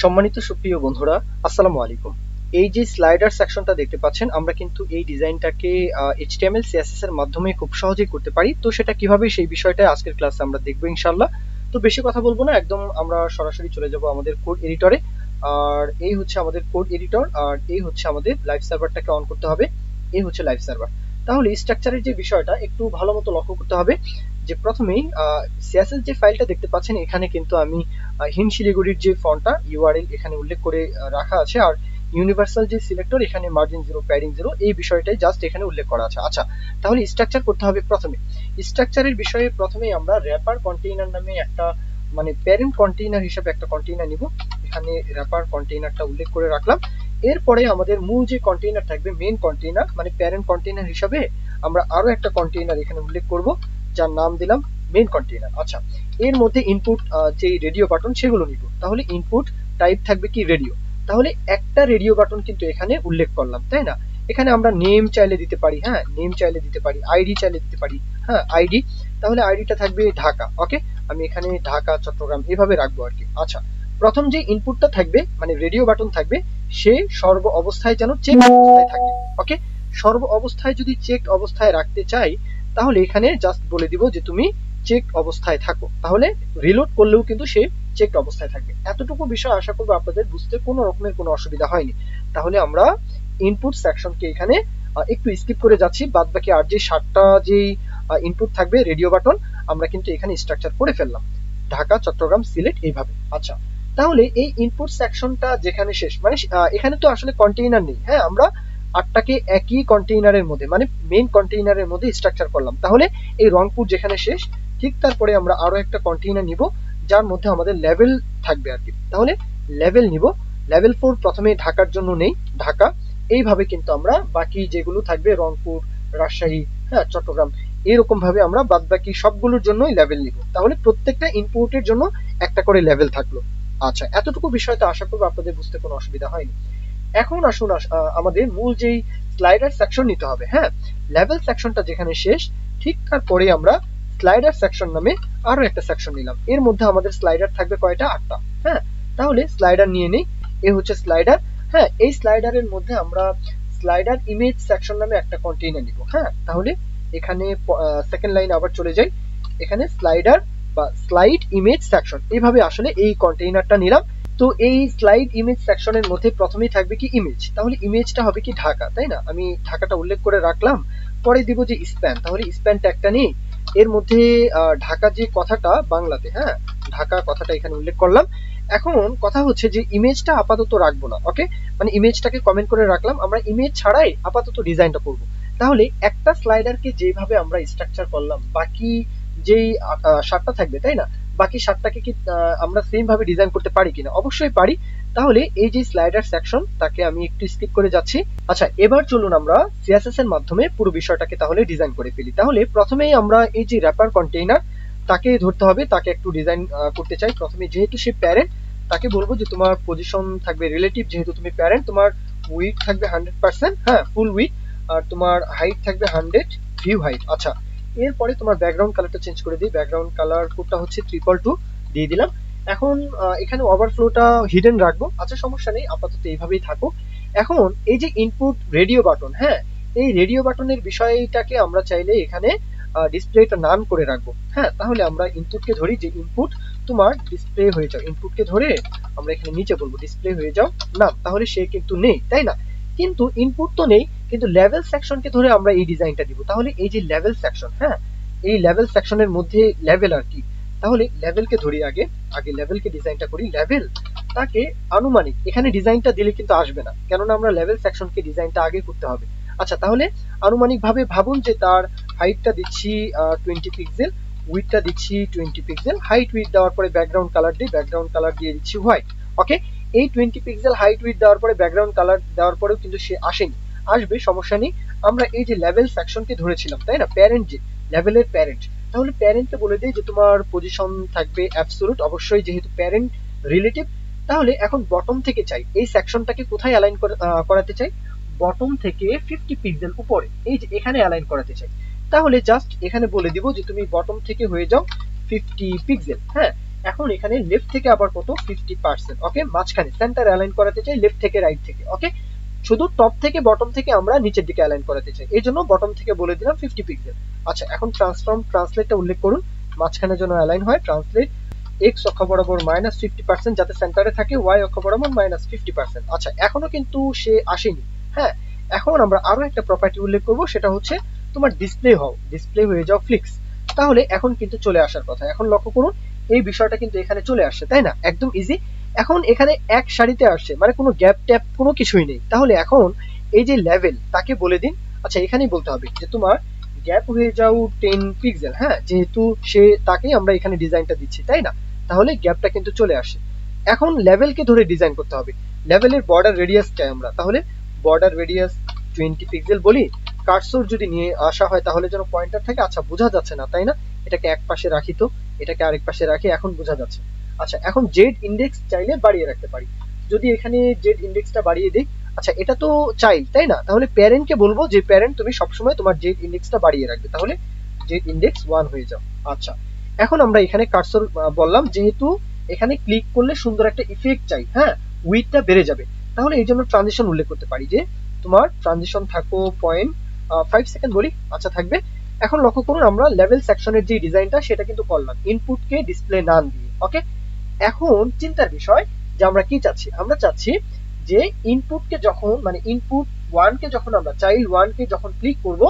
সম্মানিত সুপ্রিয় বন্ধুরা, আসসালামু আলাইকুম। এই যে স্লাইডার সেকশনটা দেখতে পাচ্ছেন, আমরা কিন্তু এই ডিজাইনটাকে HTML CSS এর মাধ্যমে খুব সহজেই করতে পারি। তো সেটা কিভাবে, সেই বিষয়টা আজকের ক্লাসে আমরা দেখবো ইনশাআল্লাহ। তো বেশি কথা বলবো না, একদম আমরা সরাসরি চলে যাব আমাদের কোড এডিটরে। আর এই হচ্ছে আমাদের কোড এডিটর, আর এই হচ্ছে আমাদের লাইভ সার্ভারটাকে অন করতে হবে। এই হচ্ছে লাইভ সার্ভার। তাহলে স্ট্রাকচারের যে বিষয়টা একটু ভালো মতো লক্ষ্য করতে হবে যে প্রথমেই CSS যে ফাইলটা দেখতে পাচ্ছেন, এখানে কিন্তু আমি হিন শিলিগুড়ির যে ফন্টটা ইউআরএল এখানে উল্লেখ করে রাখা আছে, আর ইউনিভার্সাল যে সিলেক্টর এখানে মার্জিন 0 প্যাডিং 0 এই বিষয়টাই জাস্ট এখানে উল্লেখ করা আছে। আচ্ছা, তাহলে স্ট্রাকচার করতে হবে। প্রথমে স্ট্রাকচারের বিষয়ে প্রথমেই আমরা র্যাপার কন্টেইনার নামে একটা মানে প্যারেন্ট কন্টেইনার হিসেবে একটা কন্টেইনার নিব। এখানে র্যাপার কন্টেইনারটা উল্লেখ করে রাখলাম। এরপরে আমাদের মূল যে কন্টেইনার থাকবে, মেইন কন্টেইনার মানে প্যারেন্ট কন্টেইনার হিসাবে আমরা আরো একটা কন্টেইনার এখানে উল্লেখ করব, যার নাম দিলাম মেইন কন্টেইনার। আচ্ছা, এর মধ্যে ইনপুট যে রেডিও বাটন সেগুলো নিব। তাহলে ইনপুট টাইপ থাকবে কি রেডিও। তাহলে একটা রেডিও বাটন কিন্তু এখানে উল্লেখ করলাম, তাই না? এখানে আমরা নেম চাইলে দিতে পারি, হ্যাঁ নেম চাইলে দিতে পারি, আইডি চাইলে দিতে পারি, হ্যাঁ আইডি। তাহলে আইডিটা থাকবে ঢাকা। ওকে, আমি এখানে ঢাকা, চট্টগ্রাম এভাবে রাখবো আর কি। আচ্ছা, প্রথম যে ইনপুটটা থাকবে মানে রেডিও বাটন থাকবে, সে সর্ব অবস্থায় যেন চেক অবস্থায় থাকে। ওকে, সর্ব অবস্থায় যদি চেক অবস্থায় রাখতে চাই, তাহলে এখানে জাস্ট বলে দিব যে তুমি চেক অবস্থায় থাকো। তাহলে রিলোড করলেও কিন্তু সে চেক অবস্থায় থাকবে। এতটুকু বিষয় আশা করবো আপনাদের বুঝতে কোনো রকমের কোনো অসুবিধা হয়নি। তাহলে আমরা ইনপুট সেকশনকে এখানে একটু স্কিপ করে যাচ্ছি। বাদ বাকি আর যে 7টা যেই ইনপুট থাকবে রেডিও বাটন, আমরা কিন্তু এখানে স্ট্রাকচার করে ফেললাম, ঢাকা, চট্টগ্রাম, সিলেট এইভাবে। আচ্ছা, তাহলে এই ইনপুট সেকশনটা যেখানে শেষ, মানে এখানে তো আসলে কন্টেইনার নেই। হ্যাঁ, আমরা 8টাকে একই কন্টেইনারের মধ্যে মানে মেইন কন্টেইনারের মধ্যে স্ট্রাকচার করলাম। তাহলে এই রংপুর যেখানে শেষ, ঠিক তারপরে আমরা আরো একটা কন্টেইনার নিব, যার মধ্যে আমাদের লেভেল থাকবে আর কি। তাহলে লেভেল নিব, লেভেল 4 প্রথমে ঢাকার জন্য নেই, ঢাকা। এইভাবে কিন্তু আমরা বাকি যেগুলো থাকবে রংপুর, রাজশাহী, হ্যাঁ চট্টগ্রাম, এরকম ভাবে আমরা বাদ বাকি সবগুলোর জন্যই লেভেল নিব। তাহলে প্রত্যেকটা ইনপুটের জন্য একটা করে লেভেল থাকলো। আচ্ছা, এতটুকু বিষয়টা আশা করবো আপনাদের বুঝতে কোনো অসুবিধা হয়নি। এখন আসুন আমাদের মূল যেই স্লাইডার সেকশন নিতে হবে। হ্যাঁ, লেভেল সেকশনটা যেখানে শেষ, ঠিক তারপরে আমরা স্লাইডার সেকশন নামে আরো একটা সেকশন নিলাম। এর মধ্যে আমাদের স্লাইডার থাকবে কয়টা? 8টা। হ্যাঁ, তাহলে স্লাইডার নিয়ে নেই। এ হচ্ছে স্লাইডার। হ্যাঁ, এই স্লাইডারের মধ্যে আমরা স্লাইডার ইমেজ সেকশন নামে একটা কন্টেইনার নিব। হ্যাঁ, তাহলে এখানে সেকেন্ড লাইন আবার চলে যাই। এখানে স্লাইডার বা স্লাইড ইমেজ সেকশন, এইভাবে আসলে এই কন্টেইনারটা নিলাম। তো এই স্লাইড ইমেজ সেকশনের মধ্যে প্রথমেই থাকবে কি ইমেজ। তাহলে ইমেজটা হবে কি ঢাকা, তাই না? আমি ঢাকাটা উল্লেখ করে রাখলাম। পরে দিব যে স্প্যান, তাহলে স্প্যান ট্যাগটা নেই। এর মধ্যে ঢাকা যে কথাটা বাংলাতে, হ্যাঁ ঢাকা কথাটা এখানে উল্লেখ করলাম। এখন কথা হচ্ছে যে ইমেজটা আপাতত রাখবো না। ওকে, মানে ইমেজটাকে কমেন্ট করে রাখলাম, আমরা ইমেজ ছাড়াই আপাতত ডিজাইনটা করব। তাহলে একটা স্লাইডারকে যেভাবে আমরা স্ট্রাকচার করলাম, বাকি যেই 7টা থাকবে, তাই না? বাকি 7টাকে কি আমরা সেম ভাবে ডিজাইন করতে পারি কিনা? অবশ্যই পারি। তাহলে এই যে স্লাইডার সেকশন, তাকে আমি একটু স্কিপ করে যাচ্ছি। আচ্ছা, এবার চলুন আমরা CSS এর মাধ্যমে পুরো বিষয়টাকে তাহলে ডিজাইন করে ফেলি। তাহলে প্রথমেই আমরা এই যে র্যাপার কন্টেইনার, তাকে ধরতে হবে, তাকে একটু ডিজাইন করতে চাই। প্রথমে যেহেতু সে প্যারেন্ট, তাকে বলবো যে তোমার পজিশন থাকবে রিলেটিভ, যেহেতু তুমি প্যারেন্ট, তোমার উইডথ থাকবে 100%, হ্যাঁ ফুল উইডথ, আর তোমার হাইট থাকবে 100 ভিউ হাইট। আচ্ছা, এরপরে তোমার ব্যাকগ্রাউন্ড কালারটা চেঞ্জ করে দিই। ব্যাকগ্রাউন্ড কালার কোডটা হচ্ছে 222 দিয়ে দিলাম। এখন এখানে ওভারফ্লোটা হিডেন রাখবো। আচ্ছা, সমস্যা নেই, আপাতত এইভাবেই থাকো। এখন এই যে ইনপুট রেডিও বাটন, হ্যাঁ এই রেডিও বাটনের বিষয়টাকে আমরা চাইলে এখানে ডিসপ্লেটা নান করে রাখবো। হ্যাঁ, তাহলে আমরা ইনপুটকে ধরি যে ইনপুট তোমার ডিসপ্লে হয়ে যাও। ইনপুটকে ধরে আমরা এখানে নিচে বলবো ডিসপ্লে হয়ে যাও নাম। তাহলে সে কিন্তু নেই, তাই না? কিন্তু ইনপুট তো নেই, কিন্তু লেভেল সেকশনকে ধরে আমরা এই ডিজাইনটা দিব। তাহলে এই যে লেভেল সেকশন, হ্যাঁ এই লেভেল সেকশনের মধ্যে লেভেল আর কি। তাহলে লেভেলকে ধরি, আগে আগে লেভেলকে ডিজাইনটা করি। লেভেল তাকে আনুমানিক, এখানে ডিজাইনটা দিলে কিন্তু আসবে না, কেননা আমরা লেভেল সেকশনকে ডিজাইনটা আগে করতে হবে। আচ্ছা, তাহলে আনুমানিক ভাবে ভাবুন যে তার হাইটটা দিচ্ছি 20 পিক্সেল, উইডথটা দিচ্ছি 20 পিক্সেল। হাইট উইডথ দেওয়ার পরে ব্যাকগ্রাউন্ড কালার দিই, ব্যাকগ্রাউন্ড কালার দিয়ে দিচ্ছি হোয়াইট। ওকে, এই 20 পিক্সেল হাইট উইডথ দেওয়ার পরে ব্যাকগ্রাউন্ড কালার দেওয়ার পরেও কিন্তু সে আসেনি, আসবে, সমস্যা নেই। আমরা এই যে লেভেল সেকশনকে ধরেছিলাম, তাই না, প্যারেন্ট যে লেভেলের প্যারেন্ট, তাহলে প্যারেন্টকে বলে দেই যে তোমার পজিশন থাকবে অ্যাবসোলুট, অবশ্যই যেহেতু প্যারেন্ট রিলেটিভ। তাহলে এখন বটম থেকে চাই, এই সেকশনটাকে কোথায় অ্যালাইন করাতে চাই? বটম থেকে 50 পিক্সেল উপরে, এই যে এখানে অ্যালাইন করাতে চাই। তাহলে জাস্ট এখানে বলে দিব যে তুমি বটম থেকে হয়ে যাও 50 পিক্সেল। হ্যাঁ, এখন এখানে লেফট থেকে আবার কত 50%, ওকে, মাঝখানে সেন্টার অ্যালাইন করাতে চাই লেফট থেকে রাইট থেকে, ওকে, শুধু টপ থেকে বটম থেকে আমরা নিচের দিকে অ্যালাইন করাতে চাই, এই জন্য বটম থেকে বলে দিলাম 50 পিক্সেল। আচ্ছা, এখন ট্রান্সলেটটা উল্লেখ করুন, মাঝখানে যেন অ্যালাইন হয়। ট্রান্সলেট এক্স অক্ষ বরাবর -50% যাতে সেন্টারে থাকে, ওয়াই অক্ষ বরাবর -50%। আচ্ছা, এখনো কিন্তু সে আসেনি। হ্যাঁ, এখন আমরা আরো একটা প্রপার্টি উল্লেখ করব, সেটা হচ্ছে তোমার ডিসপ্লে হয়ে যাও ফ্লিক্স। তাহলে এখন কিন্তু চলে আসার কথা। এখন লক্ষ্য করুন এই বিষয়টা কিন্তু এখানে চলে আসছে, তাই না? একদম ইজি। এখন এখানে এক সারিতে আসছে, মানে কোনো গ্যাপ ট্যাপ কোনো কিছুই নেই। তাহলে এখন এই যে লেভেল তাকে বলে দিন। আচ্ছা, এখানেই বলতে হবে যে তোমার গ্যাপ হয়ে যাও 10 পিক্সেল। হ্যাঁ, যেহেতু সে তাকেই আমরা এখানে ডিজাইনটা দিচ্ছি, তাই না? তাহলে গ্যাপটা কিন্তু চলে আসে। এখন লেভেলকে ধরে ডিজাইন করতে হবে। লেভেলের বর্ডার রেডিয়াস চাই আমরা, তাহলে বর্ডার রেডিয়াস 20 পিক্সেল বলি। কার্সর যদি নিয়ে আসা হয় তাহলে যেন পয়েন্টার থাকে। আচ্ছা, বোঝা যাচ্ছে না, তাই না? এটাকে এক পাশে রাখি, তো এটাকে আরেক পাশে রাখি, এখন বোঝা যাচ্ছে। আচ্ছা, এখন জেড ইন্ডেক্স চাইলে বাড়িয়ে রাখতে পারি। যদি এখানে জেড ইন্ডেক্সটা বাড়িয়ে দিই, আচ্ছা এটা তো চাইল্ড, তাই না? তাহলে প্যারেন্টকে বলবো যে প্যারেন্ট তুমি সবসময় তোমার জেড ইন্ডেক্সটা বাড়িয়ে রাখবে, তাহলে জেড ইন্ডেক্স 1 হয়ে যাও। আচ্ছা, এখন আমরা এখানে কার্সর বললাম, যেহেতু এখানে ক্লিক করলে সুন্দর একটা ইফেক্ট চাই, হ্যাঁ, উইডটা বেড়ে যাবে, তাহলে এই জন্য ট্রানজিশন উল্লেখ করতে পারি যে তোমার ট্রানজিশন থাকো 0.5 সেকেন্ড বলি। আচ্ছা, থাকবে। এখন লক্ষ্য করুন আমরা লেভেল সেকশনের যে ডিজাইনটা সেটা কিন্তু করলাম ইনপুটকে ডিসপ্লে নাম দিয়ে, ওকে। এখন চিন্তার বিষয় যে আমরা কি চাচ্ছি, আমরা চাচ্ছি যে ইনপুটকে যখন মানে ইনপুট 1 কে যখন আমরা চাইল্ড 1 কে যখন ক্লিক করব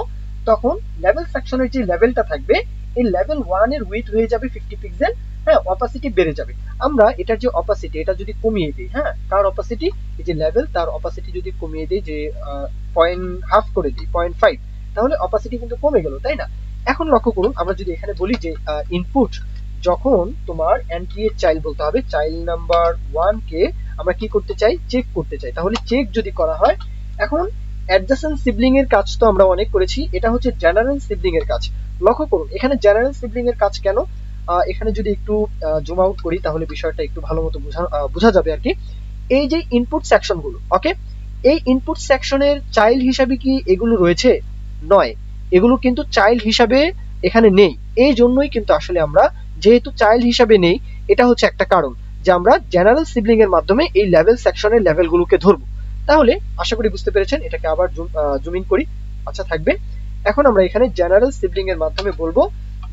তখন লেভেল সেকশনের যে লেভেলটা থাকবে এই লেভেল 1 এর উইডথ হয়ে যাবে 50 পিক্সেল। হ্যাঁ, অপাসিটি বেড়ে যাবে। আমরা এটার যে অপাসিটি এটা যদি কমিয়ে দিই, হ্যাঁ, কার অপাসিটি, এই যে লেভেল তার অপাসিটি যদি কমিয়ে দিই, যে 0.5 করে দিই 0.5, তাহলে অপাসিটি কিন্তু কমে গেল, তাই না? এখন লক্ষ্য করুন আমরা যদি এখানে বলি যে ইনপুট যখন তোমার এন্ট্রি এর চাইল্ড বলতে হবে, চাইল্ড নাম্বার 1 কে আমরা কি করতে চাই, চেক করতে চাই, তাহলে চেক যদি করা হয়। এখন অ্যাডজাসেন্ট সিবলিং এর কাজ তো আমরা অনেক করেছি, এটা হচ্ছে জেনারেল সিবলিং এর কাজ। লক্ষ্য করুন এখানে জেনারেল সিবলিং এর কাজ কেন, এখানে যদি একটু জুম আউট করি তাহলে বিষয়টা একটু ভালো মতো বোঝা যাবে আর কি। এই যে ইনপুট সেকশন গুলো, ওকে, এই ইনপুট সেকশনের চাইল্ড হিসাবে কি এগুলো রয়েছে? নয়, এগুলো কিন্তু চাইল্ড হিসাবে এখানে নেই। এই জন্যই কিন্তু আসলে আমরা যেহেতু চাইল্ড হিসাবে নেই, এটা হচ্ছে একটা কারণ যে আমরা জেনারেল সিবলিং এর মাধ্যমে এই লেভেল সেকশনের লেভেলগুলোকে ধরবো। তাহলে আশা করি বুঝতে পেরেছেন। এটাকে আবার জুম ইন করি। আচ্ছা, থাকবে। এখন আমরা এখানে জেনারেল সিবলিং এর মাধ্যমে বলবো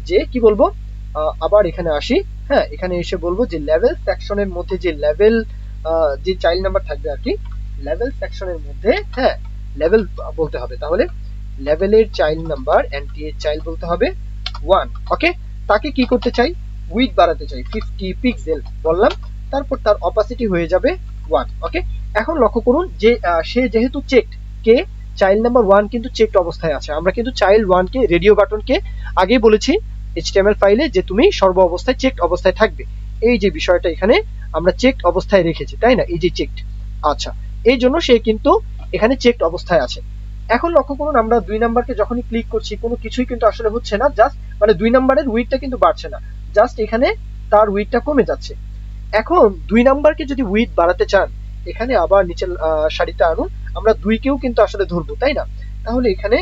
যে কি বলবো, আবার এখানে আসি। হ্যাঁ, এখানে এসে বলবো যে লেভেল সেকশনের মধ্যে যে লেভেল যে চাইল্ড নাম্বার থাকবে আর কি, লেভেল সেকশনের মধ্যে, হ্যাঁ, লেভেল বলতে হবে। তাহলে লেভেলের চাইল্ড নাম্বার এনটি এর চাইল্ড বলতে হবে 1, ওকে। তাকে কি করতে চাই, উইডথ বাড়াতে চাই 50 পিক্সেল বললাম, তারপর তার অপাসিটি হয়ে যাবে 1, ওকে। এখন লক্ষ্য করুন যে সে যেহেতু চেকড, কে চাইল্ড নাম্বার 1 কিন্তু চেকড অবস্থায় আছে। আমরা কিন্তু চাইল্ড 1 কে রেডিও বাটনকে আগেই বলেছি HTML ফাইলে যে তুমি সর্ব অবস্থায় চেকড অবস্থায় থাকবে। এই যে বিষয়টা এখানে আমরা চেকড অবস্থায় রেখেছি, তাই না? এই যে চেকড, আচ্ছা, এই জন্য সে কিন্তু এখানে চেকড অবস্থায় আছে। এখন লক্ষ্য করুন আমরা 2 নাম্বারকে যখনই ক্লিক করছি কোনো কিছুই কিন্তু আসলে হচ্ছে না, জাস্ট মানে 2 নাম্বারের উইডথটা কিন্তু বাড়ছে না, জাস্ট এখানে তার উইডথটা কমে যাচ্ছে। এখন 2 নাম্বারকে যদি উইডথ বাড়াতে চান, এখানে আবার নিচের সারিতে আনুন, আমরা 2 কেও কিন্তু আসলে ধরবো, তাই না? তাহলে এখানে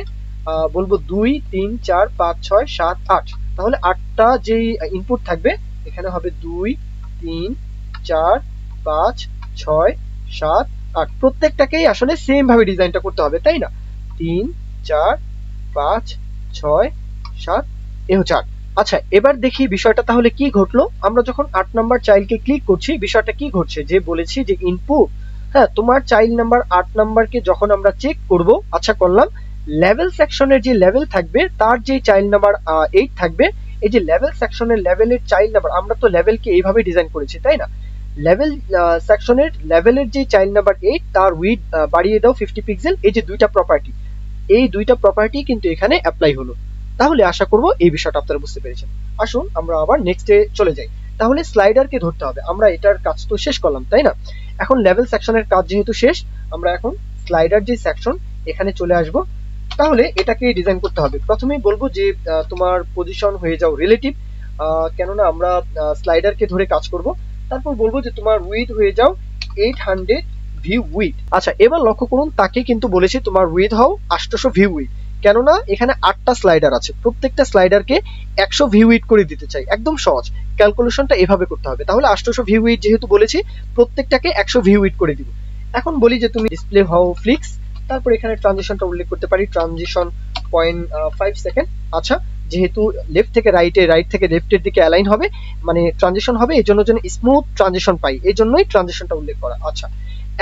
বলবো 2, 3, 4, 5, 6, 7, 8, তাহলে 8টা যে ইনপুট থাকবে এখানে হবে 2, 3, 4, 5, 6, 7, 8, প্রত্যেকটাকেই আসলে সেম ভাবে ডিজাইনটা করতে হবে, তাই না? 3, 4, 5, 6, 7, এ হচ্ছে 8। আচ্ছা, এবার দেখি বিষয়টা তাহলে কি ঘটলো। আমরা যখন 8 নাম্বার চাইল্ডকে ক্লিক করছি বিষয়টা কি ঘটছে, যে বলেছি যে ইনপুট, হ্যাঁ, তোমার চাইল্ড নাম্বার 8 নাম্বারকে যখন আমরা চেক করব, আচ্ছা করলাম, লেভেল সেকশনের যে লেভেল থাকবে তার যে চাইল্ড নাম্বার 8 থাকবে, এই যে লেভেল সেকশনের লেভেলের চাইল্ড নাম্বার, আমরা তো লেভেলকে এইভাবে ডিজাইন করেছি, তাই না? লেভেল সেকশনের লেভেলের যে চাইল্ড নাম্বার 8 তার উইডথ বাড়িয়ে দাও 50 পিক্সেল। এই যে দুইটা প্রপার্টি, এই দুইটা প্রপার্টি কিন্তু এখানে অ্যাপ্লাই হলো। তাহলে আশা করব এই বিষয়টা আপনারা বুঝতে পেরেছেন। আসুন আমরা আবার নেক্সটে চলে যাই। তাহলে স্লাইডারকে ধরতে হবে, আমরা এটার কাজ তো শেষ করলাম, তাই না? এখন লেভেল সেকশনের কাজ যেহেতু শেষ, আমরা এখন স্লাইডার যে সেকশন এখানে চলে আসব। তাহলে এটাকে ডিজাইন করতে হবে। প্রথমেই বলবো যে তোমার পজিশন হয়ে যাও রিলেটিভ, কেননা আমরা স্লাইডারকে ধরে কাজ করব। তারপর বলবো যে তোমার উইডথ হয়ে যাও 800 ভিউ উইডথ। আচ্ছা, এবার লক্ষ্য করুন তাকে কিন্তু বলেছি তোমার উইডথ হও 800 ভিউ উইডথ। কেননা এখানে 8টা স্লাইডার আছে, প্রত্যেকটা স্লাইডারকে 100 ভিউ উইড করে দিতে চাই। একদম সহজ, ক্যালকুলেশনটা এভাবে করতে হবে। তাহলে 800 ভিউ উইড যেহেতু বলেছি, প্রত্যেকটাকে 100 ভিউ উইড করে দিব। এখন বলি যে তুমি ডিসপ্লে হাউ ফ্লিক্স, তারপর এখানে ট্রানজিশনটা উল্লেখ করতে পারি, ট্রানজিশন 0.5 সেকেন্ড। আচ্ছা, যেহেতু লেফট থেকে রাইটে, রাইট থেকে লেফটের দিকে অ্যালাইন হবে, মানে ট্রানজিশন হবে, এই জন্য স্মুথ ট্রানজিশন পাই, এই জন্যই ট্রানজিশনটা উল্লেখ করা। আচ্ছা,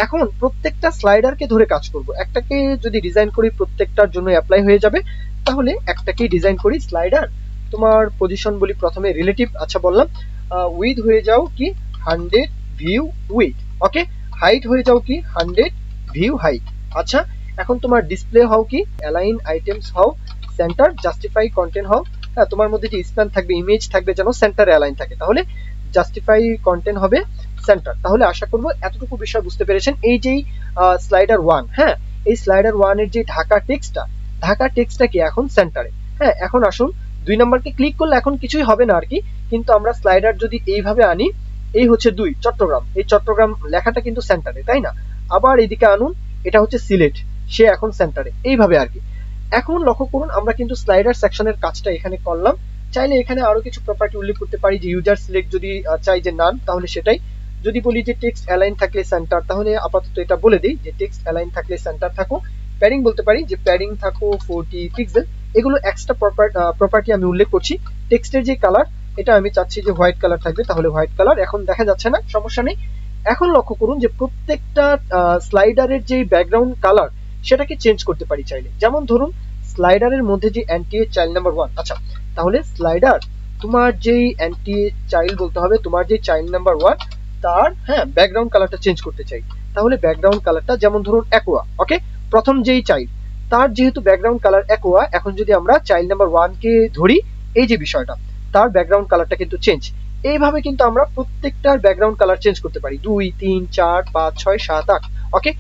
এখন প্রত্যেকটা স্লাইডারকে ধরে কাজ করব। একটাকে যদি ডিজাইন করি প্রত্যেকটার জন্য অ্যাপ্লাই হয়ে যাবে, তাহলে একটাকেই ডিজাইন করি স্লাইডার। তোমার পজিশন বলি প্রথমে রিলেটিভ, আচ্ছা বললাম। উইথ হয়ে যাও কি 100 ভিউ উইথ, ওকে। হাইট হয়ে যাও কি 100 ভিউ হাইট। আচ্ছা, এখন তোমার ডিসপ্লে হাও কি অ্যালাইন আইটেমস হাও সেন্টার জাস্টিফাই কন্টেন্ট হাও। হ্যাঁ, তোমার মধ্যে যে স্প্যান থাকবে, ইমেজ থাকবে, যেন সেন্টারে অ্যালাইন থাকে, তাহলে জাস্টিফাই কন্টেন্ট হবে সেন্টার। তাহলে আশা করব এতটুকু বিষয় বুঝতে পেরেছেন। এই যে স্লাইডার 1, হ্যাঁ, এই স্লাইডার 1 এর যে ঢাকা টেক্সটটা কি এখন সেন্টারে। হ্যাঁ, এখন আসুন 2 নাম্বারকে ক্লিক করলে এখন কিছুই হবে না আর কি, কিন্তু আমরা স্লাইডার যদি এইভাবে আনি, এই হচ্ছে 2 চট্টগ্রাম, এই চট্টগ্রাম লেখাটা কিন্তু সেন্টারে, তাই না? আবার এদিকে আনুন, এটা হচ্ছে সিলেট, সে এখন সেন্টারে, এইভাবে আর কি। এখন লক্ষ্য করুন, আমরা কিন্তু স্লাইডার সেকশনের কাজটা এখানে করলাম। চাইলে এখানে আরো কিছু প্রপার্টি উল্লেখ করতে পারি, যে ইউজার সিলেক্ট যদি চাই যে নান, তাহলে সেটাই। যদি বলি যে টেক্সট অ্যালাইন থাকলে সেন্টার, তাহলে আপাতত এটা বলে দিই যে টেক্সট অ্যালাইন থাকলে সেন্টার থাকো। প্যাডিং বলতে পারি যে প্যাডিং থাকো 40 পিক্সেল। এগুলো এক্সট্রা প্রপার্টি আমি উল্লেখ করছি। টেক্সটের যে কালার, এটা আমি চাচ্ছি যে হোয়াইট কালার থাকবে, তাহলে হোয়াইট কালার। এখন দেখা যাচ্ছে না, সমস্যা নেই। এখন লক্ষ্য করুন যে প্রত্যেকটা স্লাইডারের যে ব্যাকগ্রাউন্ড কালার, সেটাকে চেঞ্জ করতে পারি চাইলে। যেমন ধরুন স্লাইডারের মধ্যে যে এনটিএ চাইল্ড নাম্বার 1, আচ্ছা, তাহলে স্লাইডার তোমার যেই এনটিএ চাইল্ড বলতে হবে, তোমার যে চাইল্ড নাম্বার 1, তার হ্যাঁ ব্যাকগ্রাউন্ড কালারটা চেঞ্জ করতে চাই। তাহলে ব্যাকগ্রাউন্ড কালারটা যেমন ধরুন অ্যাকোয়া, ওকে। প্রথম যেই চাইল্ড, তার যেহেতু ব্যাকগ্রাউন্ড কালার অ্যাকোয়া, এখন যদি আমরা চাইল্ড নাম্বার 1 কে ধরি, এই যে বিষয়টা, তার ব্যাকগ্রাউন্ড কালারটা কিন্তু চেঞ্জ। এইভাবে কিন্তু আমরা প্রত্যেকটার ব্যাকগ্রাউন্ড কালার চেঞ্জ করতে পারি, 2, 3, 4, 5, 6, 7, 8, ওকে।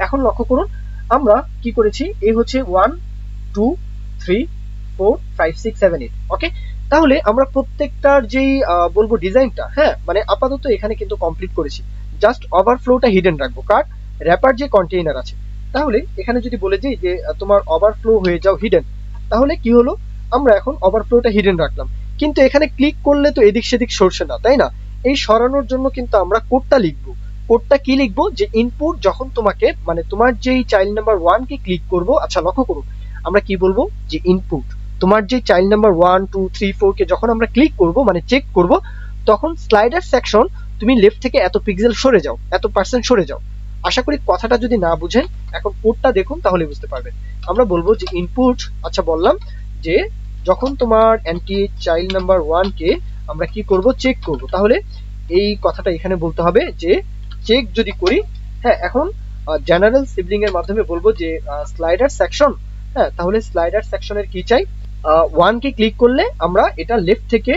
এখন লক্ষ্য করুন আমরা কি করেছি, এই হচ্ছে 1, 2, 3, 4, 5, 6, 7, 8, ওকে। তাহলে আমরা প্রত্যেকটার যেই বলবো ডিজাইনটা, হ্যাঁ, মানে আপাতত এখানে কিন্তু কমপ্লিট করেছি। জাস্ট ওভারফ্লোটা হিডেন রাখবো, কার র্যাপার যে কন্টেইনার আছে। তাহলে এখানে যদি বলে দিই যে তোমার ওভারফ্লো হয়ে যাও হিডেন, তাহলে কি হলো, আমরা এখন ওভারফ্লোটা হিডেন রাখলাম। কিন্তু এখানে ক্লিক করলে তো এদিক সেদিক সরছে না, তাই না? এই সরানোর জন্য কিন্তু আমরা কোডটা লিখবো। কোডটা কি লিখবো, যে ইনপুট যখন তোমাকে, মানে তোমার যেই চাইল্ড নাম্বার 1 কে ক্লিক করবো, আচ্ছা লক্ষ্য করুন আমরা কি বলবো, যে ইনপুট তোমার যে চাইল্ড নাম্বার 1, 2, 3, 4 কে যখন আমরা ক্লিক করব, মানে চেক করব, তখন স্লাইডার সেকশন তুমি লেফট থেকে এত পিক্সেল সরে যাও, এত পার্সেন্ট সরে যাও। আশা করি কথাটা যদি না বুঝেন, এখন কোডটা দেখুন তাহলে বুঝতে পারবেন। আমরা বলবো যে ইনপুট, আচ্ছা বললাম যে যখন তোমার এনটিএ চাইল্ড নাম্বার 1 কে আমরা কি করব, চেক করব, তাহলে এই কথাটা এখানে বলতে হবে যে চেক যদি করি, হ্যাঁ, এখন জেনারেল সিবলিং এর মাধ্যমে বলবো যে স্লাইডার সেকশন, হ্যাঁ, তাহলে স্লাইডার সেকশনের কি চাই, 1 কে ক্লিক করলে আমরা এটা লেফট থেকে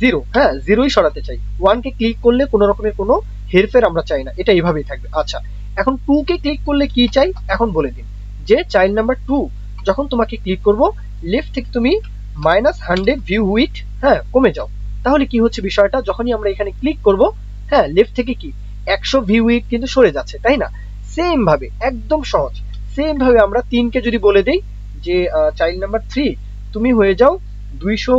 0, হ্যাঁ 0ই সরাতে চাই। 1 কে ক্লিক করলে কোনো রকমের কোনো হেরফের আমরা চাই না, এটা এইভাবেই থাকবে। আচ্ছা, এখন 2 কে ক্লিক করলে কি চাই, এখন বলে দিন যে চাইল্ড নাম্বার 2 যখন তোমাকে ক্লিক করব, লেফট থেকে তুমি -100 ভিউ উইথ, হ্যাঁ, কমে যাও। তাহলে কি হচ্ছে বিষয়টা, যখনই আমরা এখানে ক্লিক করব, হ্যাঁ, লেফট থেকে কি 100 ভিউ উইথ কিন্তু সরে যাচ্ছে, তাই না? সেম ভাবে, একদম সহজ, সেম ভাবে আমরা 3 কে যদি বলে দেই যে চাইল্ড নাম্বার 3 তুমি হয়ে যাও 200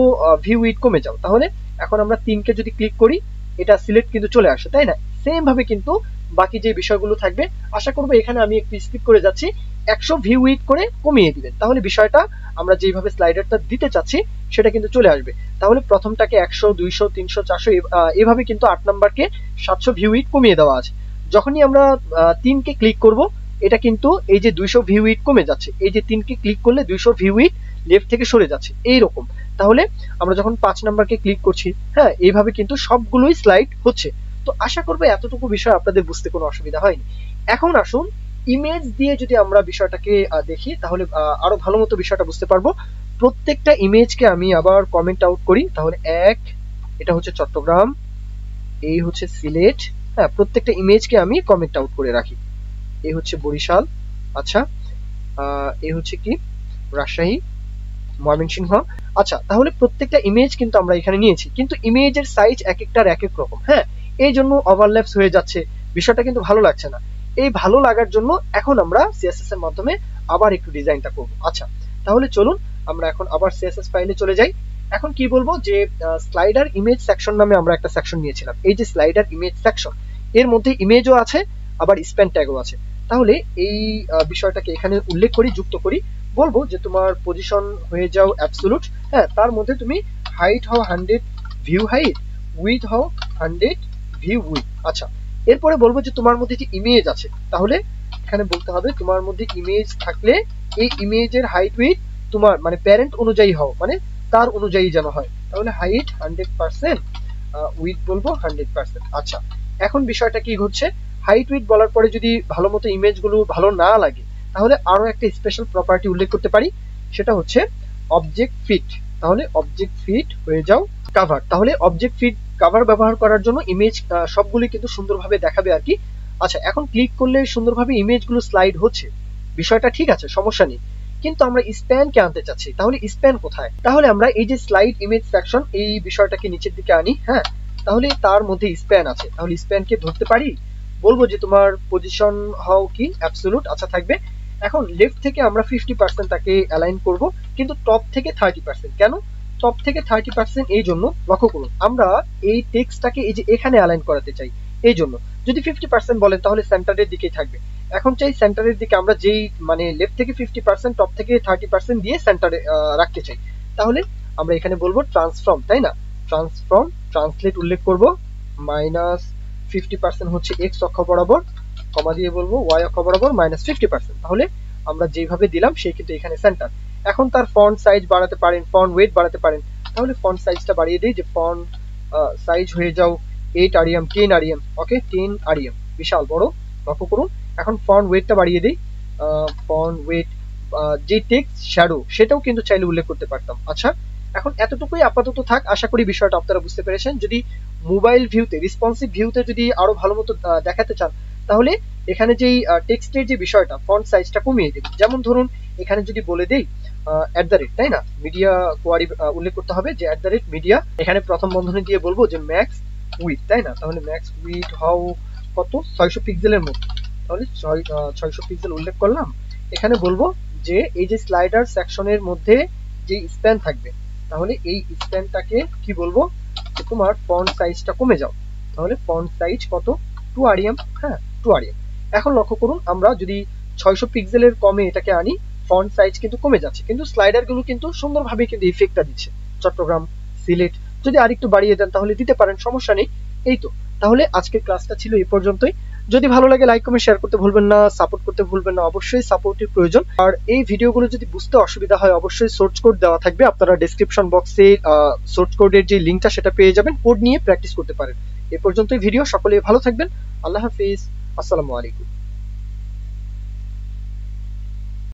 ভিউ উইথ কমে যাও, তাহলে এখন আমরা 3 কে যদি ক্লিক করি, এটা সিলেক্ট কিন্তু চলে আসে, তাই না? সেম ভাবে কিন্তু বাকি যে বিষয়গুলো থাকবে। আশা করবো এখানে আমি একটু স্কিপ করে যাচ্ছি, 100 ভিউ উইথ করে কমিয়ে দিবেন, তাহলে বিষয়টা আমরা যেভাবে স্লাইডারটা দিতে চাচ্ছি সেটা কিন্তু চলে আসবে। তাহলে প্রথমটাকে 100, 200, 300, 400 এভাবে কিন্তু 8 নাম্বারকে 700 ভিউ উইথ কমিয়ে দেওয়া আছে। যখনই আমরা 3 কে ক্লিক করব, এটা কিন্তু এই যে 200 ভিউ উইথ কমে যাচ্ছে, এই যে 3 কে ক্লিক করলে 200 ভিউ উইথ লেফট থেকে সরে যাচ্ছে, এইরকম। তাহলে আমরা যখন 5 নাম্বারকে ক্লিক করছি, হ্যাঁ, এইভাবে কিন্তু সবগুলোই স্লাইড হচ্ছে। তো আশা করবো এতটুকু বিষয় আপনাদের বুঝতে কোনো অসুবিধা হয়নি। এখন আসুন ইমেজ দিয়ে যদি আমরা বিষয়টাকে দেখি, তাহলে আরো ভালো মতো বিষয়টা বুঝতে পারবো। প্রত্যেকটা ইমেজকে আমি আবার কমেন্ট আউট করি, তাহলে এটা হচ্ছে চট্টগ্রাম, এই হচ্ছে সিলেট, হ্যাঁ, প্রত্যেকটা ইমেজকে আমি কমেন্ট আউট করে রাখি। এই হচ্ছে বরিশাল, আচ্ছা, এই হচ্ছে কি রাজশাহী, ময়মনসিংহ। আচ্ছা, তাহলে প্রত্যেকটা ইমেজ কিন্তু আমরা এখানে নিয়েছি, কিন্তু ইমেজের সাইজ এক একটার এক এক রকম, হ্যাঁ। এই জন্য ওভারল্যাপস হয়ে যাচ্ছে, বিষয়টা কিন্তু ভালো লাগছে না। এই ভালো লাগার জন্য এখন আমরা সিএসএস এর মাধ্যমে আবার একটু ডিজাইনটা করব। আচ্ছা, তাহলে চলুন আমরা এখন আবার সিএসএস ফাইলে চলে যাই। এখন কি বলবো যে স্লাইডার ইমেজ সেকশন নামে আমরা একটা সেকশন নিয়েছিলাম। এই যে স্লাইডার ইমেজ সেকশন, এর মধ্যে ইমেজও আছে আবার স্প্যান ট্যাগও আছে। তাহলে এই বিষয়টাকে এখানে উল্লেখ করি, যুক্ত করি, বলবো যে তোমার পজিশন হয়ে যাও অ্যাবসোলুট, হ্যাঁ, তার মধ্যে তুমি হাইট হও 100 ভিউ হাইট, উইথ হও 100 ভিউ উইথ। আচ্ছা, এরপরে বলবো যে তোমার মধ্যে যে ইমেজ আছে, তাহলে এখানে বলতে হবে তোমার মধ্যে ইমেজ থাকলে এই ইমেজের হাইট উইথ তোমার মানে প্যারেন্ট অনুযায়ী হও, মানে তার অনুযায়ী যেন হয়। তাহলে হাইট 100%, উইথ বলবো 100%। আচ্ছা, এখন বিষয়টা কি ঘটছে, হাইট উইথ বলার পরে যদি ভালো মতো ইমেজগুলো ভালো না লাগে, তাহলে আরো একটা স্পেশাল প্রপার্টি উল্লেখ করতে পারি, সেটা হচ্ছে অবজেক্ট ফিট। তাহলে অবজেক্ট ফিট হয়ে যাও কাভার। তাহলে অবজেক্ট ফিট কাভার ব্যবহার করার জন্য ইমেজ সবগুলি কিন্তু সুন্দরভাবে দেখাবে আর কি। আচ্ছা, এখন ক্লিক করলে সুন্দরভাবে ইমেজগুলো স্লাইড হচ্ছে, বিষয়টা ঠিক আছে, সমস্যা নেই। কিন্তু আমরা স্প্যান কে আনতে চাচ্ছি, তাহলে স্প্যান কোথায়? তাহলে আমরা এই যে স্লাইড ইমেজ সেকশন, এই বিষয়টাকে নিচের দিকে আনি, হ্যাঁ, তাহলে তার মধ্যে স্প্যান আছে, তাহলে স্প্যান কে ধরতে পারি, বলবো যে তোমার পজিশন হও কি অ্যাবসোলুট। আচ্ছা, থাকবে। এখন লেফট থেকে আমরা 50% তাকে অ্যালাইন করব, কিন্তু টপ থেকে 30%। কেন টপ থেকে 30%? এই জন্য, লক্ষ্য করুন, আমরা এই টেক্সটটাকে এই যে এখানে অ্যালাইন করাতে চাই, এই জন্য। যদি 50% বলেন তাহলে সেন্টারের দিকেই থাকবে। এখন চাই সেন্টারের দিকে আমরা যেই মানে লেফট থেকে 50%, টপ থেকে 30% দিয়ে সেন্টারে রাখতে চাই। তাহলে আমরা এখানে বলবো ট্রান্সফর্ম, তাই না? ট্রান্সফর্ম, ট্রান্সলেট উল্লেখ করব, -50% হচ্ছে এক্স অক্ষ বরাবর, কমা দিয়ে বলবো ওয়াই অক্ষ বরাবর -50%। তাহলে আমরা যেভাবে দিলাম সেই কিন্তু এখানে সেন্টার। এখন তার ফন্ট সাইজ বাড়াতে পারেন, ফন্ট ওয়েট বাড়াতে পারেন। তাহলে ফন্ট সাইজটা বাড়িয়ে দিই, যে ফন্ট সাইজ হয়ে যাও 8 আরিয়াম, 10 আরিয়াম, ওকে, 10 আরিয়াম, বিশাল বড়, লক্ষ্য করুন। এখন ফন্ট ওয়েটটা বাড়িয়ে দিই, ফন্ট ওয়েট, যে টেক্সট শ্যাডো সেটাও কিন্তু চাইলে উল্লেখ করতে পারতাম। আচ্ছা, এখন এতটুকুই আপাতত থাক। আশা করি বিষয়টা আপনারা বুঝতে পেরেছেন। যদি মোবাইল ভিউতে, রেসপন্সিভ ভিউতে যদি আরো ভালো মতো দেখাতে চান, তাহলে এখানে যেই টেক্সটের যে বিষয়টা, ফন্ট সাইজটা কমিয়ে দেবেন। যেমন ধরুন এখানে যদি বলে দেই @, তাই না, মিডিয়া কোয়ারি উল্লেখ করতে হবে যে @মিডিয়া, এখানে প্রথম বন্ধনী দিয়ে বলবো যে ম্যাক্স উইথ, তাই না, তাহলে ম্যাক্স উইথ হাউ কত, 600 পিক্সেলের মতো। তাহলে 600 পিক্সেল উল্লেখ করলাম। এখানে বলবো যে এই যে স্লাইডার সেকশনের মধ্যে যে স্প্যান থাকবে, তাহলে এই স্প্যানটাকে কি বলবো, যে তোমার ফন্ট সাইজটা কমে যাও। তাহলে ফন্ট সাইজ কত, 2 আরিয়াম, হ্যাঁ 2 আরিয়াম। এখন লক্ষ্য করুন, আমরা যদি 600 পিক্সেলের কমে এটাকে আনি, ফন্ট সাইজ কিন্তু কমে যাচ্ছে, কিন্তু স্লাইডার গুলো কিন্তু সুন্দরভাবে কিন্তু ইফেক্টটা দিচ্ছে। চট্টগ্রাম, সিলেট, যদি আরেকটু বাড়িয়ে দেন তাহলে দিতে পারেন, সমস্যা নেই। এই তো, তাহলে আজকের ক্লাসটা ছিল এই পর্যন্তই। যদি ভালো লাগে লাইক কমেন্ট শেয়ার করতে ভুলবেন না, সাপোর্ট করতে ভুলবেন না, অবশ্যই সাপোর্টের প্রয়োজন। আর এই ভিডিওগুলো যদি বুঝতে অসুবিধা হয়, অবশ্যই সোর্স কোড দেওয়া থাকবে, আপনারা ডেসক্রিপশন বক্সে সোর্স কোডের যে লিঙ্কটা সেটা পেয়ে যাবেন, কোড নিয়ে প্র্যাকটিস করতে পারেন। এ পর্যন্তই ভিডিও, সকলে ভালো থাকবেন, আল্লাহ হাফিজ, আসসালামু আলাইকুম।